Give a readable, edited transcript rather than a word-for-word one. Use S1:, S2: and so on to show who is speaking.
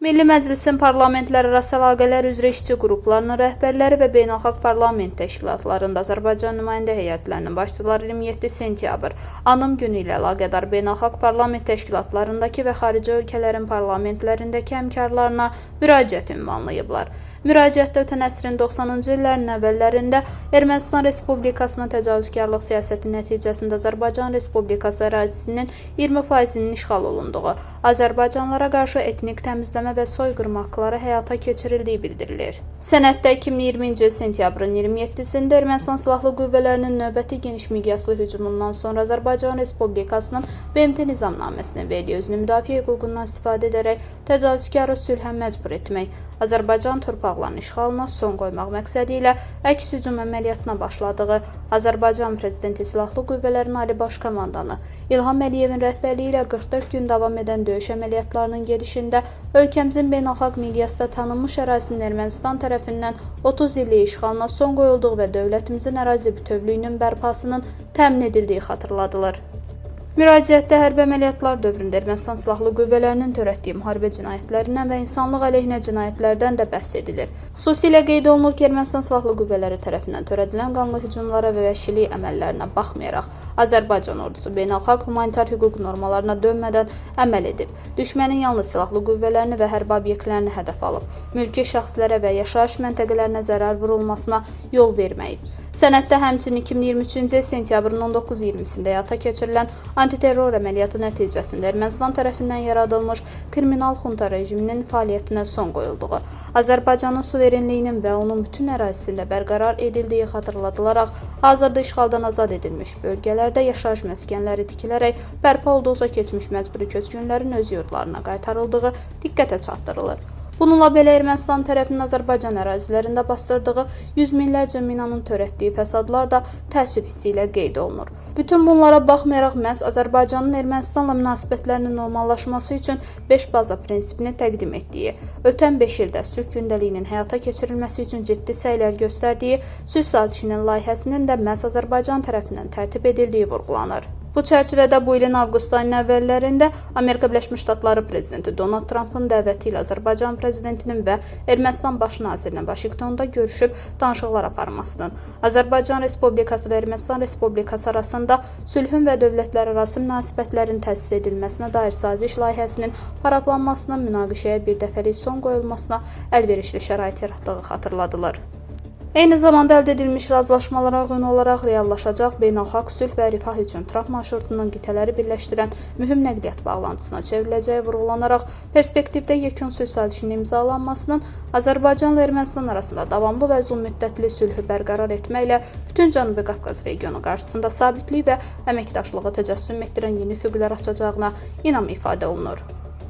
S1: Milli Məclisin parlamentlərarası əlaqələr üzrə işçi qruplarının rəhbərləri və beynəlxalq parlament təşkilatlarında Azərbaycan nümayəndə heyətlərinin başçıları 27 sentyabr Anım günü ilə əlaqədar beynəlxalq parlament təşkilatlarındakı və xarici ölkələrin parlamentlərindəki həmkarlarına müraciət ünvanlayıblar. Müraciətdə ötən əsrin 90-cı illərin əvvəllərində Ermənistan Respublikasının təcavüzkarlıq siyasəti nəticəsində Azərbaycan Respublikası ərazisinin 20%-nin işğal olunduğu, Azərbaycanlılara qarşı etnik təmizləmə və soyqırma aktları həyata keçirildiyi bildirilir. Sənəddə 2020-ci il sentyabrın 27-sində Ermənistan Silahlı Qüvvələrinin növbəti geniş miqyaslı hücumundan sonra Azərbaycan Respublikasının BMT nizamnaməsinin verdiyi özünü müdafiə hüququndan istifadə edərək təcavüzkarı sülhə məcbur etmək, Azərbaycan torpaqlarının işğalına son qoymaq məqsədi ilə əks hücum əməliyyatına başladığı, Azərbaycan Prezidenti Silahlı Qüvvələrin Ali Baş Komandanı İlham Əliyevin rəhbərliyi ilə 44 gün davam edən döyüş əməliyyatlarının gedişində ölkəmizin beynəlxalq miqyasda tanınmış ərazisinin Ermənistan tərəfindən 30 illik işğalına son qoyulduğu və dövlətimizin ərazi bütövlüyünün bərpasının təmin edildiyi xatırladılır. Müraciətdə hərbi əməliyyatlar dövründə Ermənistan Silahlı Qüvvələrinin törətdiyi müharibə cinayətlərindən və insanlıq əleyhinə cinayətlərdən də bəhs edilir. Xüsusilə qeyd olunur ki, Ermənistan Silahlı Qüvvələri tərəfindən törədilən qanlı hücumlara və vəhşilik əməllərinə baxmayaraq, Azərbaycan ordusu beynəlxalq humanitar hüquq normalarına dönmədən əməl edib. Düşmənin yalnız silahlı qüvvələrini və hərbi obyektlərini hədəf alıb, mülki şəxslərə və yaşayış məntəqələrinə zərər vurulmasına yol verməyib. Sənəddə həmçinin 2023-cü il sentyabrın 19-20-sində həyata keçirilən antiterror əməliyyatı nəticəsində Ermənistan tərəfindən yaradılmış kriminal xunta rejiminin fəaliyyətinə son qoyulduğu, Azərbaycanın suverenliyinin və onun bütün ərazisində bərqərar edildiyi xatırladılaraq, hazırda işğaldan azad edilmiş bölgələrdə yaşayış məskənləri tikilərək bərpa olduqca keçmiş məcburi köçkünlərin öz yurdlarına qaytarıldığı diqqətə çatdırılır. Bununla belə Ermənistan tərəfinin Azərbaycan ərazilərində bastırdığı yüz minlərcə minanın törətdiyi fəsadlar da təəssüf hissi ilə qeyd olunur. Bütün bunlara baxmayaraq məhz Azərbaycanın Ermənistanla münasibətlərinin normallaşması üçün 5 baza prinsipini təqdim etdiyi, ötən 5 ildə sülh gündəliyinin həyata keçirilməsi üçün ciddi səylər göstərdiyi sülh sazişinin layihəsinin də məhz Azərbaycan tərəfindən tərtib edildiyi vurğulanır. Bu çərçivədə bu ilin avqust ayının əvvəllərində Amerika Birləşmiş Ştatları prezidenti Donald Trumpın dəvəti ilə Azərbaycan prezidentinin və Ermənistan baş nazirinin Vaşinqtonda görüşüb danışıqlar aparmasının, Azərbaycan Respublikası və Ermənistan Respublikası arasında sülhün və dövlətlərarası münasibətlərin təsis edilməsinə dair saziş layihəsinin paraflanmasının münaqişəyə birdəfəlik son qoyulmasına əlverişli şərait yaratdığı xatırladılır. Eyni zamanda əldə edilmiş razılaşmalara uyğun olaraq reallaşacaq beynəlxalq sülh və rifah üçün Tramp marşrutunun qitələri birləşdirən mühüm nəqliyyat bağlantısına çevriləcəyi vurğulanaraq, perspektivdə yekun sülh sazişinin imzalanmasının Azərbaycanla Ermənistan arasında davamlı və uzunmüddətli sülhü bərqərar etməklə bütün Cənubi Qafqaz regionu qarşısında sabitlik və əməkdaşlığı təcəssüm etdirən yeni üfüqlər açacağına inam ifadə olunur.